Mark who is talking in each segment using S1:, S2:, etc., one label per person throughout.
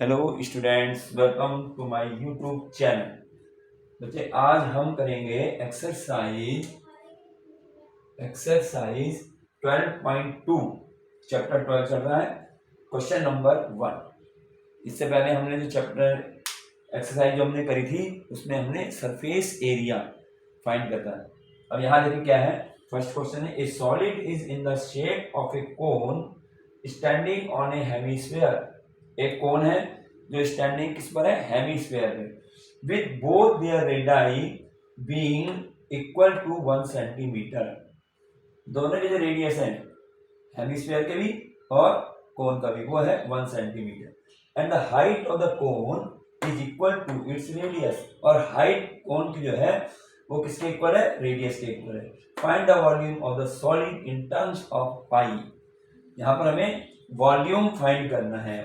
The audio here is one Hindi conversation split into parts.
S1: Hello students, welcome to my YouTube channel. बच्चे, आज हम करेंगे एक्सरसाइज 12.2। चैप्टर 12 चल रहा है, क्वेश्चन नंबर 1। इससे पहले हमने जो चैप्टर एक्सरसाइज जो हमने करी थी उसमें हमने सरफेस एरिया फाइंड करता है। अब यहाँ देखिए क्या है। फर्स्ट क्वेश्चन है, ए solid is in the shape of A cone standing on A hemisphere. एक कोन है जो स्टैंडिंग किस पर है, हेमिस्फीयर पे, with both their radii being equal to 1 centimetre. दोनों के जो रेडियस है हेमिस्फीयर के भी और कोन का भी, वो है 1 centimetre. And the height of the cone is equal to its radius. और हाइट कोन की जो है वो किसके इक्वल है, रेडियस के इक्वल है। Find the volume of the solid in terms of pi. यहाँ पर हमें वॉल्यूम फाइंड करना है।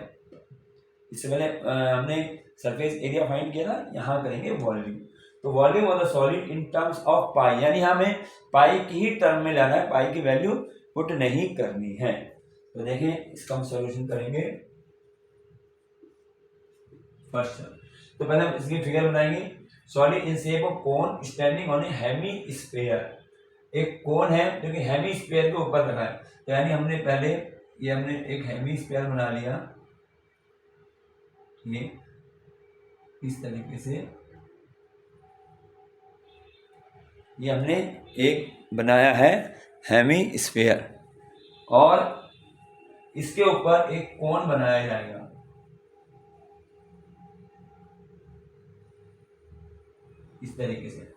S1: इससे पहले हमने सरफेस एरिया फाइंड किया था, यहाँ करेंगे वॉल्यूम। तो volume of the solid in terms of pi, यानी हमें पाई की ही टर्म में लाना है, पाई की वैल्यू पुट नहीं करनी है। तो देखिए इसका हम सॉल्यूशन करेंगे। फर्स्ट तो पहले हम इसकी फिगर बनाएंगे। Solid in shape of cone standing on A hemisphere. एक कोन है जो कि हेमिस्फीयर के ऊपर रखा है। तो यानी हमने पहले हमने एक हेमिस्फीयर बना लिया, ये इस तरीके से ये हमने एक बनाया है हेमिस्फीयर, और इसके ऊपर एक कोन बनाया जाएगा। इस तरीके से,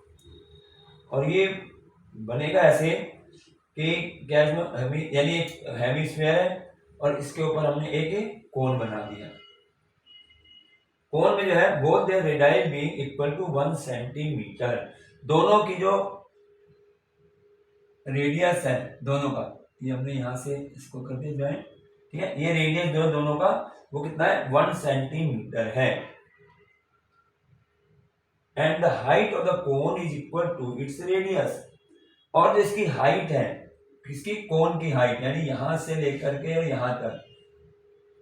S1: और ये बनेगा ऐसे कि क्या यानी एक हेमिस्फीयर है और इसके ऊपर हमने एक कोन बना दिया। कोन में जो है both their radii being equal to 1 centimetre. दोनों की जो रेडियस है दोनों का, ये हमने यहां से इसको कर दिया ज्वाइन, ठीक है। ये रेडियस जो दोनों का वो कितना है, 1 सेंटीमीटर है। And the height of the cone is equal to its radius. और जो इसकी हाइट है, इसकी कोन की हाइट, यानी यहां से लेकर के यहां तक,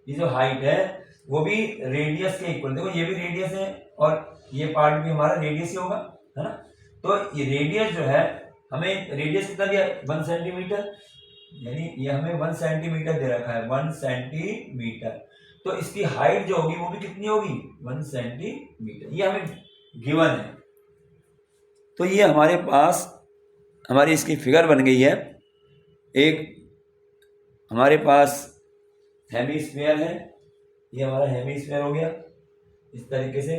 S1: ये जो हाइट है वो भी रेडियस के इक्वल। देखो ये भी रेडियस है और ये पार्ट भी हमारा रेडियस ही होगा, है ना। तो ये रेडियस जो है, हमें रेडियस कितना दिया, 1 सेंटीमीटर, यानी ये हमें 1 सेंटीमीटर दे रखा है, 1 सेंटीमीटर। तो इसकी हाइट जो होगी वो भी कितनी होगी, 1 सेंटीमीटर, ये हमें गिवन है। तो ये हमारे पास हमारी इसकी फिगर बन गई है। एक हमारे पास हेमिस्फीयर है, ये हमारा हेमिस्फीयर हो गया इस तरीके से,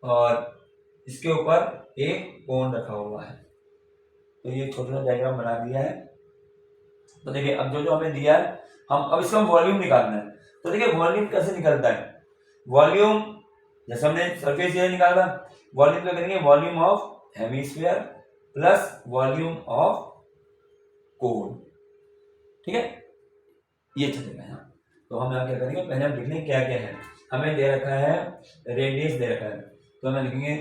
S1: और इसके ऊपर एक कोन रखा हुआ है। तो ये छोटा सा डायग्राम बना दिया है। तो देखिए अब जो हमें दिया है, अब इसका वॉल्यूम निकालना है। तो देखिए वॉल्यूम कैसे निकलता है। वॉल्यूम जैसे हमने सरफेस एरिया निकाला, वॉल्यूम क्या करेंगे, volume of hemisphere plus volume of cone, ठीक है। ये चलेगा यहाँ। तो हम यहाँ क्या करेंगे, पहले हम लिख लेंगे क्या क्या है। हमें दे रखा है रेडियस दे रखा है, तो हमें लिखेंगे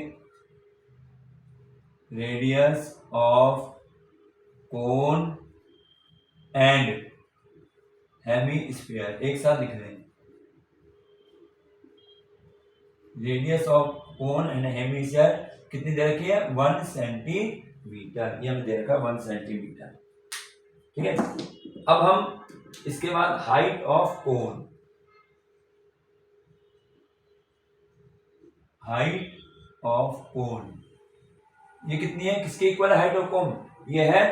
S1: radius of cone and hemisphere, एक साथ लिख दें। Radius of cone and hemisphere कितनी दे रखी है, 1 सेंटीमीटर। ये हमें दे रखा है 1 सेंटीमीटर, ठीक है। अब हम इसके बाद height of cone, height of cone ये कितनी है, किसके इक्वल है हाइट ऑफ कोन, ये है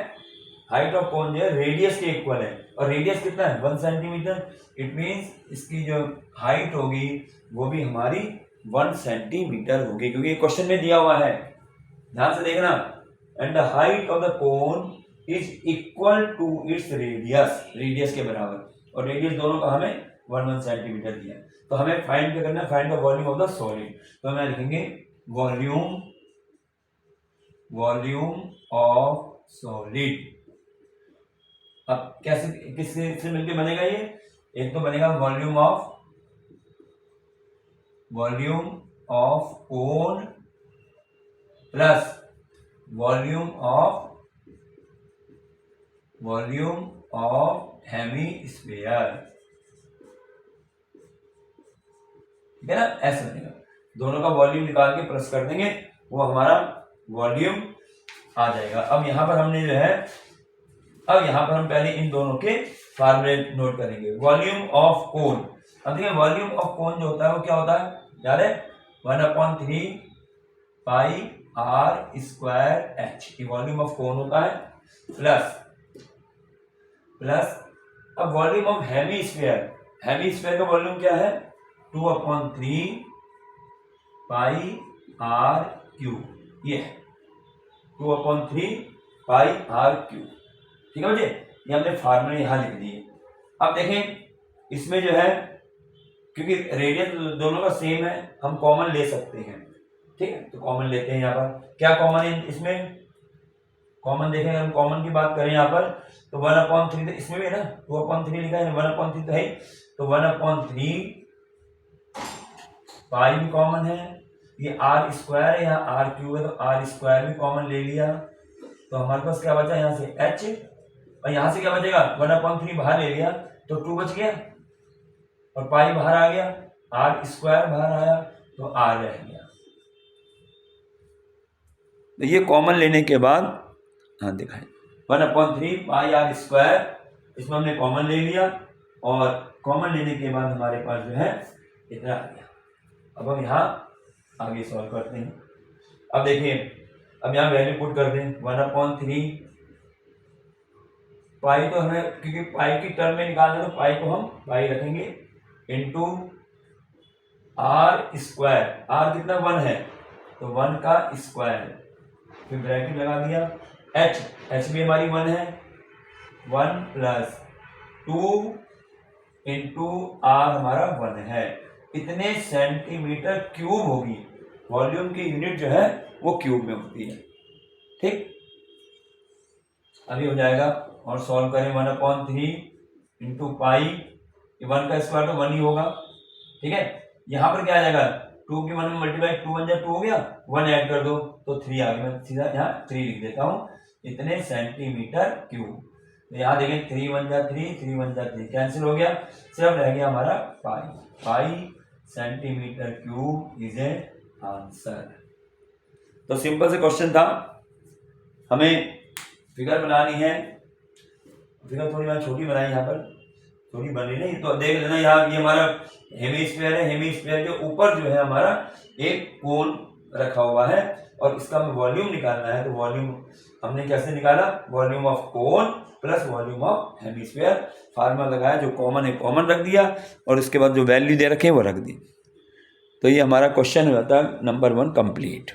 S1: हाइट ऑफ कोन जो है रेडियस के इक्वल है। और रेडियस कितना है, 1 सेंटीमीटर। इट मींस इसकी जो हाइट होगी वो भी हमारी 1 सेंटीमीटर होगी, क्योंकि ये क्वेश्चन में दिया हुआ है, ध्यान से देखना। And the height of the cone is equal to its radius, radius के बराबर, और रेडियस दोनों का हमें 1 सेंटीमीटर दिया। तो हमें फाइंड क्या करना है, find the volume of the solid. तो हमें लिखेंगे वॉल्यूम ऑफ सॉलिड। अब कैसे किससे से मिलकर बनेगा ये, एक तो बनेगा volume of cone plus volume of hemisphere, ठीक है ना, ऐसे बनेगा। दोनों का वॉल्यूम निकाल के प्लस कर देंगे, वो हमारा वॉल्यूम आ जाएगा। अब यहाँ पर हमने जो है, अब यहाँ पर हम पहले इन दोनों के फार्मूले नोट करेंगे। वॉल्यूम ऑफ कोन, अब देखिए वॉल्यूम ऑफ कोन जो होता है वो क्या होता है याद है, 1/3 पाई आर स्क्वायर एच, ये वॉल्यूम ऑफ कोन होता है। प्लस अब वॉल्यूम ऑफ हेमीस्फीयर, हेमीस्फीयर का वॉल्यूम क्या है, 2/3 पाई आर क्यूब, ये है 2/3 पाई आर क्यूब। ठीक है बच्चे, ये हमने फार्मूले यहाँ लिख दिए। अब देखें इसमें जो है, क्योंकि रेडियस दोनों का सेम है, हम कॉमन ले सकते हैं। ठीक है, तो कॉमन लेते हैं। यहाँ पर क्या कॉमन है इसमें, कॉमन देखें, अगर हम कॉमन की बात करें यहाँ पर तो 1/3, तो इसमें भी है ना 2/3 लिखा है, 1/3 तो है, तो 1/3 पाई भी कॉमन है, ये आर स्क्वायर है, यहाँ आर क्यूब है, तो आर स्क्वायर भी कॉमन ले लिया, तो हमारे पास क्या बचा यहाँ से एच, और यहाँ से क्या बचेगा 1/3 बाहर ले लिया तो 2 बच गया, और पाई बाहर आ गया, आर स्क्वायर बाहर आया तो आर रह गया। तो ये कॉमन लेने के बाद हाँ दिखाएं 1/3 पाई आर स्क्वायर, इसमें हमने कॉमन ले लिया, और कॉमन लेने के बाद हमारे पास जो है इतना आ गया। अब हम यहाँ आगे सॉल्व करते हैं। अब देखिए, अब यहाँ वैल्यू पुट कर दें, 1/3 पाई, तो हमें क्योंकि पाई की टर्म में निकालना, तो पाई को हम पाई रखेंगे इंटू आर स्क्वायर, आर कितना 1 है, तो 1 का स्क्वायर, फिर ब्रैकेट लगा दिया, एच, एच भी हमारी 1 है, 1 प्लस 2 इंटू आर हमारा 1 है, इतने सेंटीमीटर क्यूब होगी। वॉल्यूम की यूनिट जो है वो क्यूब में होती है। ठीक, अभी हो जाएगा, और सॉल्व करें 1/3 इंटू पाई, 1 का स्क्वायर तो 1 ही होगा। ठीक है, यहाँ पर क्या आ जाएगा, 2 की 1 में मल्टीप्लाई, 2 1 2 हो गया, 1 ऐड कर दो तो 3 आ गया, मैं सीधा यहाँ 3 लिख देता हूँ, इतने सेंटीमीटर क्यूब। तो यहाँ देखें 3 1 3, 3 1 3, कैंसिल हो गया, सिर्फ रह गया हमारा pi, pi centimetre cube is a answer. तो सिंपल से क्वेश्चन था, हमें फिगर बनानी है, फिगर थोड़ी मैं छोटी बनाई, यहाँ पर थोड़ी बनी नहीं, तो देख लेना यहाँ, ये हमारा हेमीस्फीयर है, हेमीस्फीयर के ऊपर जो है हमारा एक कोन रखा हुआ है, और इसका हमें वॉल्यूम निकालना है। तो वॉल्यूम हमने कैसे निकाला, volume of cone plus volume of hemisphere, formula लगाया, जो कॉमन है कॉमन रख दिया, और उसके बाद जो वैल्यू दे रखे हैं वो रख दी। तो ये हमारा क्वेश्चन हो जाता है नंबर 1 कंप्लीट।